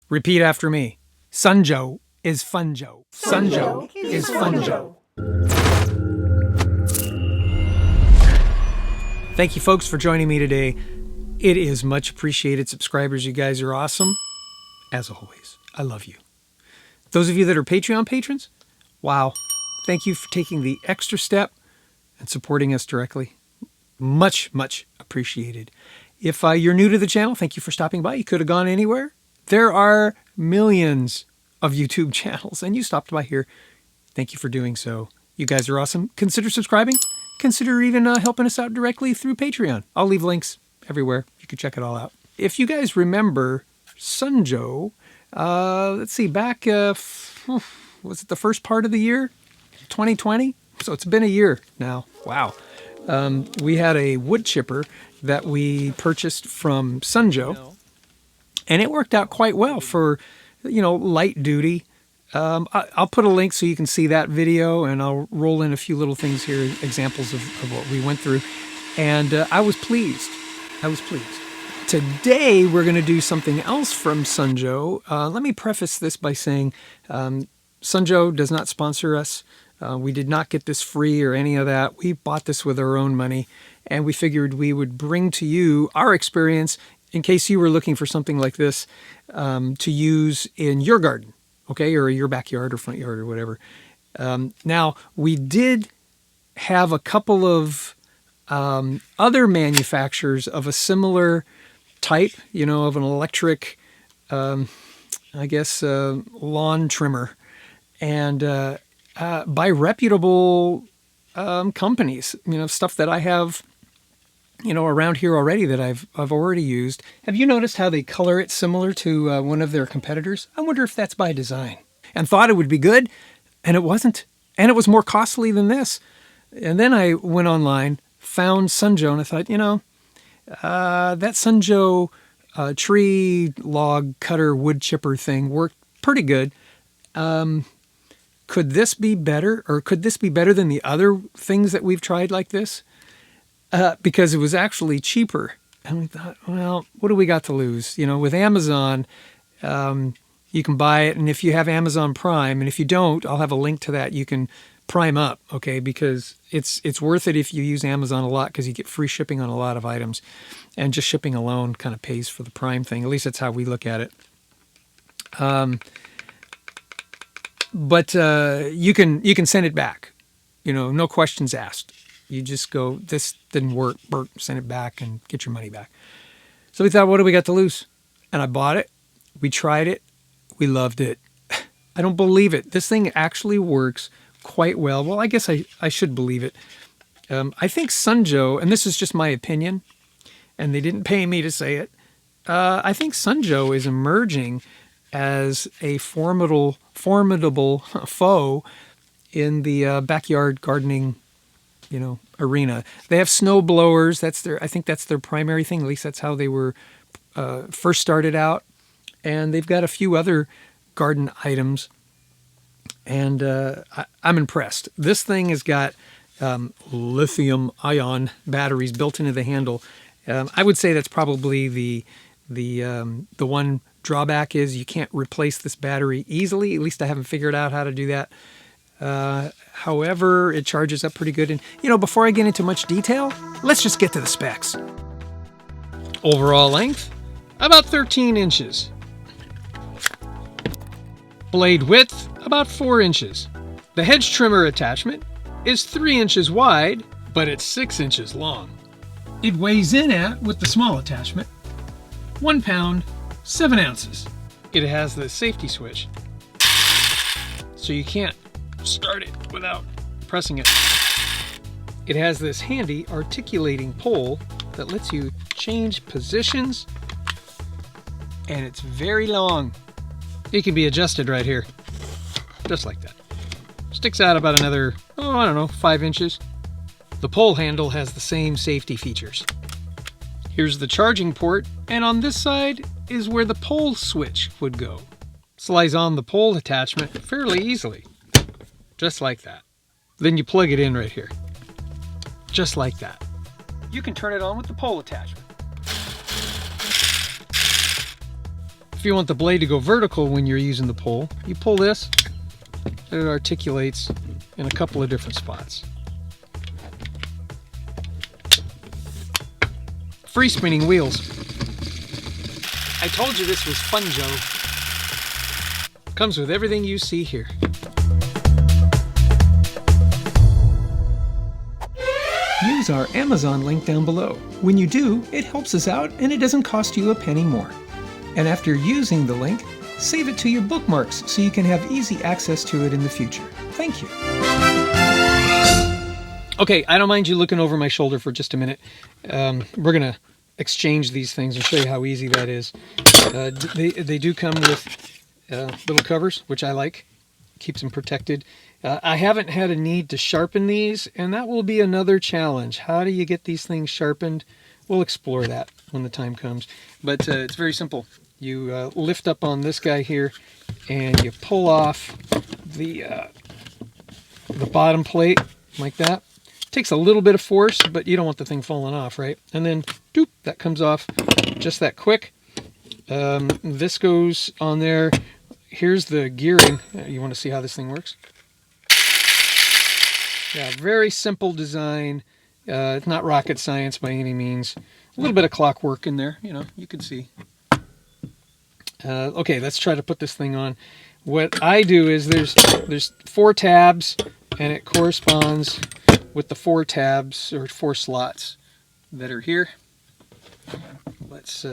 Repeat after me. Sunjoe is Funjoe. Sunjoe is Funjoe. Thank you, folks, for joining me today. It is much appreciated. Subscribers, you guys are awesome. As always, I love you. Those of you that are Patreon patrons, wow. Thank you for taking the extra step and supporting us directly. Much, much appreciated. If you're new to the channel, thank you for stopping by. You could have gone anywhere. There are millions of YouTube channels, and you stopped by here. Thank you for doing so. You guys are awesome. Consider subscribing. Consider even helping us out directly through Patreon. I'll leave links everywhere. You can check it all out. If you guys remember Sunjoe, let's see, back, was it the first part of the year? 2020? So it's been a year now. Wow. We had a wood chipper that we purchased from Sunjoe, and it worked out quite well for, light duty. I'll put a link so you can see that video, and I'll roll in a few little things here, examples of what we went through. And I was pleased. Today, we're going to do something else from Sunjoe. Let me preface this by saying Sunjoe does not sponsor us. We did not get this free or any of that. We bought this with our own money, and we figured we would bring to you our experience in case you were looking for something like this to use in your garden, okay, or your backyard or front yard or whatever. Now, we did have a couple of other manufacturers of a similar type, of an electric, lawn trimmer, and by reputable companies, stuff that I have, around here already that I've already used. Have you noticed how they color it similar to one of their competitors? I wonder if that's by design. And thought it would be good, and it wasn't. And it was more costly than this. And then I went online, found Sunjoe, and I thought, that Sunjoe tree log cutter wood chipper thing worked pretty good. Could this be better, or could this be better than the other things that we've tried like this? Because it was actually cheaper. And we thought, well, what do we got to lose? With Amazon, you can buy it, and if you have Amazon Prime, and if you don't, I'll have a link to that. You can Prime up, okay? Because it's worth it if you use Amazon a lot, because you get free shipping on a lot of items, and just shipping alone kind of pays for the Prime thing. At least that's how we look at it. But you can send it back, no questions asked. You just go, this didn't work, send it back and get your money back. So we thought, what do we got to lose? And I bought it. We tried it. We loved it. I don't believe it. This thing actually works quite well. Well, I guess I should believe it. I think Sunjoe, and this is just my opinion, and they didn't pay me to say it, I think Sunjoe is emerging as a formidable foe in the backyard gardening, arena. They have snow blowers. I think that's their primary thing. At least that's how they were first started out. And they've got a few other garden items. And I'm impressed. This thing has got lithium-ion batteries built into the handle. I would say that's probably the one drawback is you can't replace this battery easily. At least I haven't figured out how to do that. However, it charges up pretty good. And, before I get into much detail, let's just get to the specs. Overall length, about 13 inches. Blade width, about 4 inches. The hedge trimmer attachment is 3 inches wide, but it's 6 inches long. It weighs in at, with the small attachment, 1 pound, 7 ounces. It has the safety switch, so you can't start it without pressing it. It has this handy articulating pole that lets you change positions, and it's very long. It can be adjusted right here, just like that. Sticks out about another, 5 inches. The pole handle has the same safety features. Here's the charging port, and on this side is where the pole switch would go. Slides on the pole attachment fairly easily, just like that. Then you plug it in right here, just like that. You can turn it on with the pole attachment. If you want the blade to go vertical when you're using the pole, you pull this, and it articulates in a couple of different spots. Free spinning wheels. I told you this was fun, Joe. Comes with everything you see here. Use our Amazon link down below. When you do, it helps us out and it doesn't cost you a penny more. And after using the link, save it to your bookmarks so you can have easy access to it in the future. Thank you. Okay, I don't mind you looking over my shoulder for just a minute. We're going to exchange these things and show you how easy that is. They do come with little covers, which I like. Keeps them protected. I haven't had a need to sharpen these, and that will be another challenge. How do you get these things sharpened? We'll explore that when the time comes. But it's very simple. You lift up on this guy here, and you pull off the bottom plate like that. Takes a little bit of force, but you don't want the thing falling off, right? And then, doop, that comes off just that quick. This goes on there. Here's the gearing. You want to see how this thing works? Yeah, very simple design. It's not rocket science by any means. A little bit of clockwork in there, you know, you can see. Okay, let's try to put this thing on. What I do is there's 4 tabs, and it corresponds with the 4 tabs or 4 slots that are here. Let's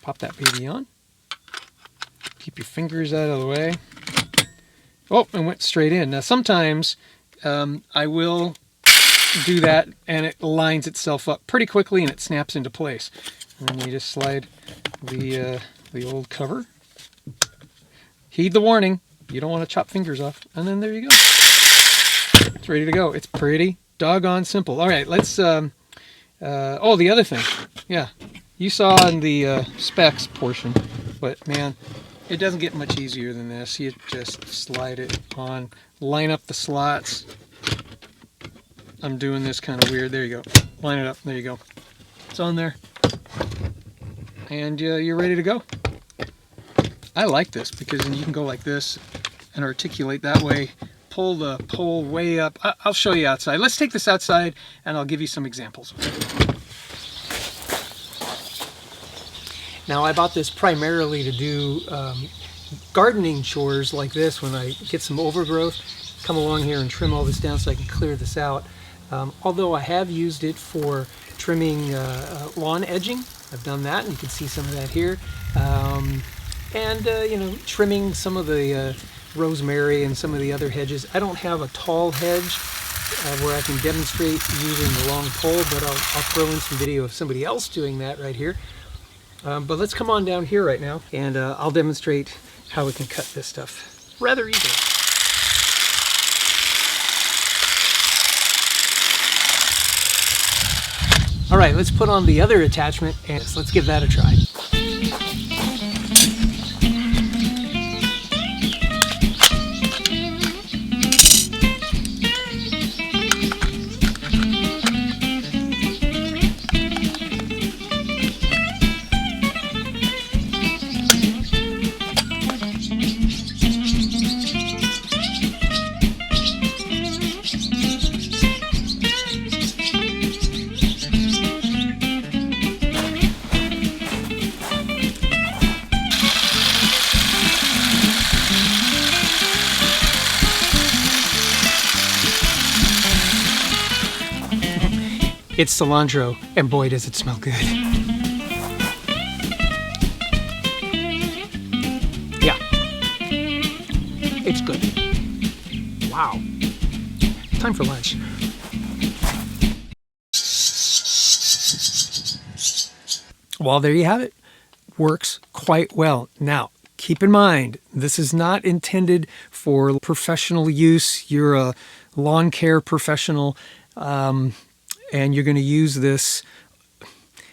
pop that baby on. Keep your fingers out of the way. Oh, and went straight in. Now sometimes I will do that and it lines itself up pretty quickly and it snaps into place. And then you just slide the old cover. Heed the warning. You don't want to chop fingers off. And then there you go. It's ready to go. It's pretty doggone simple. All right, let's... oh, the other thing. Yeah, you saw in the specs portion, but man, it doesn't get much easier than this. You just slide it on, line up the slots. I'm doing this kind of weird. There you go. Line it up. There you go. It's on there. And you're ready to go. I like this because then you can go like this and articulate that way. Pull the pole way up. I'll show you outside. Let's take this outside and I'll give you some examples. Now I bought this primarily to do gardening chores like this when I get some overgrowth. Come along here and trim all this down so I can clear this out. Although I have used it for trimming lawn edging. I've done that and you can see some of that here. You know, trimming some of the rosemary and some of the other hedges. I don't have a tall hedge where I can demonstrate using the long pole, but I'll throw in some video of somebody else doing that right here. But let's come on down here right now and I'll demonstrate how we can cut this stuff rather easily. All right, let's put on the other attachment and let's give that a try. It's cilantro, and boy does it smell good. Yeah, it's good. Wow. Time for lunch. Well, there you have it. Works quite well. Now, keep in mind, this is not intended for professional use. You're a lawn care professional. And you're going to use this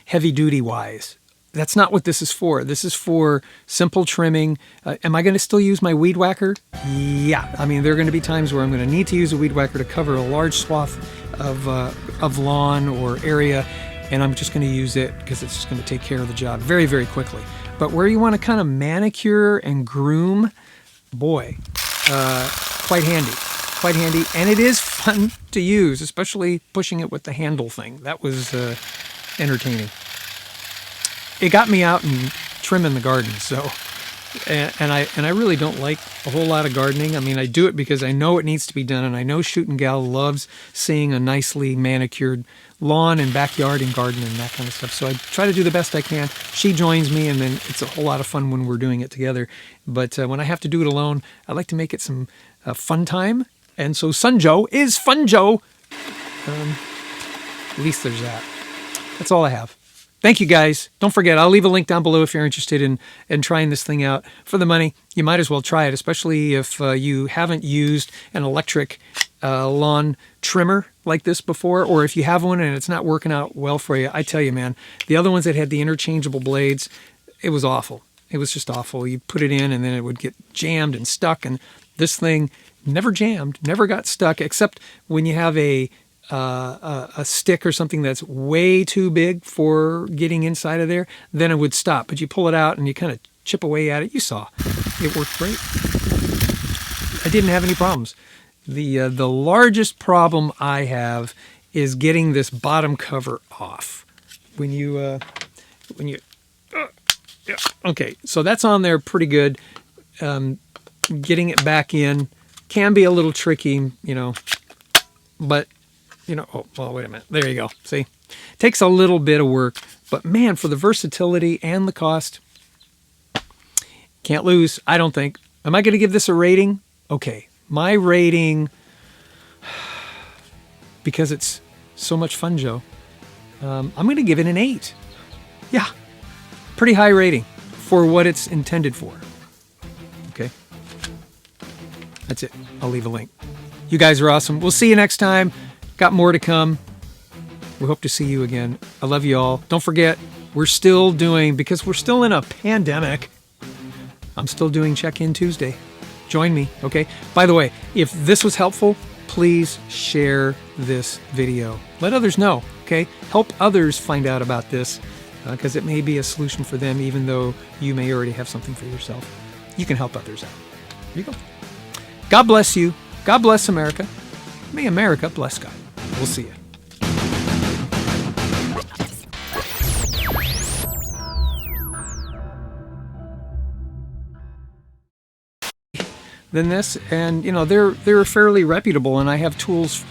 heavy duty wise. That's not what this is for. This is for simple trimming. Am I going to still use my weed whacker? Yeah. I mean, there are going to be times where I'm going to need to use a weed whacker to cover a large swath of lawn or area, and I'm just going to use it because it's just going to take care of the job very, very quickly. But where you want to kind of manicure and groom, boy, quite handy. Quite handy. And it is fun to use, especially pushing it with the handle thing. That was entertaining. It got me out and trimming the garden, so... And I really don't like a whole lot of gardening. I mean, I do it because I know it needs to be done, and I know Shootin' Gal loves seeing a nicely manicured lawn and backyard and garden and that kind of stuff. So I try to do the best I can. She joins me, and then it's a whole lot of fun when we're doing it together. But when I have to do it alone, I like to make it some fun time. And so Sunjo is Funjo. At least there's that. That's all I have. Thank you, guys. Don't forget, I'll leave a link down below if you're interested in trying this thing out. For the money, you might as well try it, especially if you haven't used an electric lawn trimmer like this before, or if you have one and it's not working out well for you. I tell you, man, the other ones that had the interchangeable blades, it was awful. It was just awful. You put it in and then it would get jammed and stuck, and this thing never jammed, never got stuck, except when you have a stick or something that's way too big for getting inside of there, then it would stop. But you pull it out and you kind of chip away at it. You saw it worked great. I didn't have any problems. The largest problem I have is getting this bottom cover off. Yeah. Okay, so that's on there pretty good. Getting it back in can be a little tricky, but oh, well, wait a minute. There you go. See? Takes a little bit of work, but man, for the versatility and the cost, can't lose, I don't think. Am I going to give this a rating? Okay. My rating, because it's so much fun, Joe, I'm going to give it an 8. Yeah. Pretty high rating for what it's intended for. Okay. That's it. I'll leave a link. You guys are awesome. We'll see you next time. Got more to come. We hope to see you again. I love you all. Don't forget, we're still doing, because we're still in a pandemic, I'm still doing Check-In Tuesday. Join me, okay? By the way, if this was helpful, please share this video. Let others know, okay? Help others find out about this, because it may be a solution for them, even though you may already have something for yourself. You can help others out. Here you go. God bless you. God bless America. May America bless God. We'll see you. Than this, and they're fairly reputable, and I have tools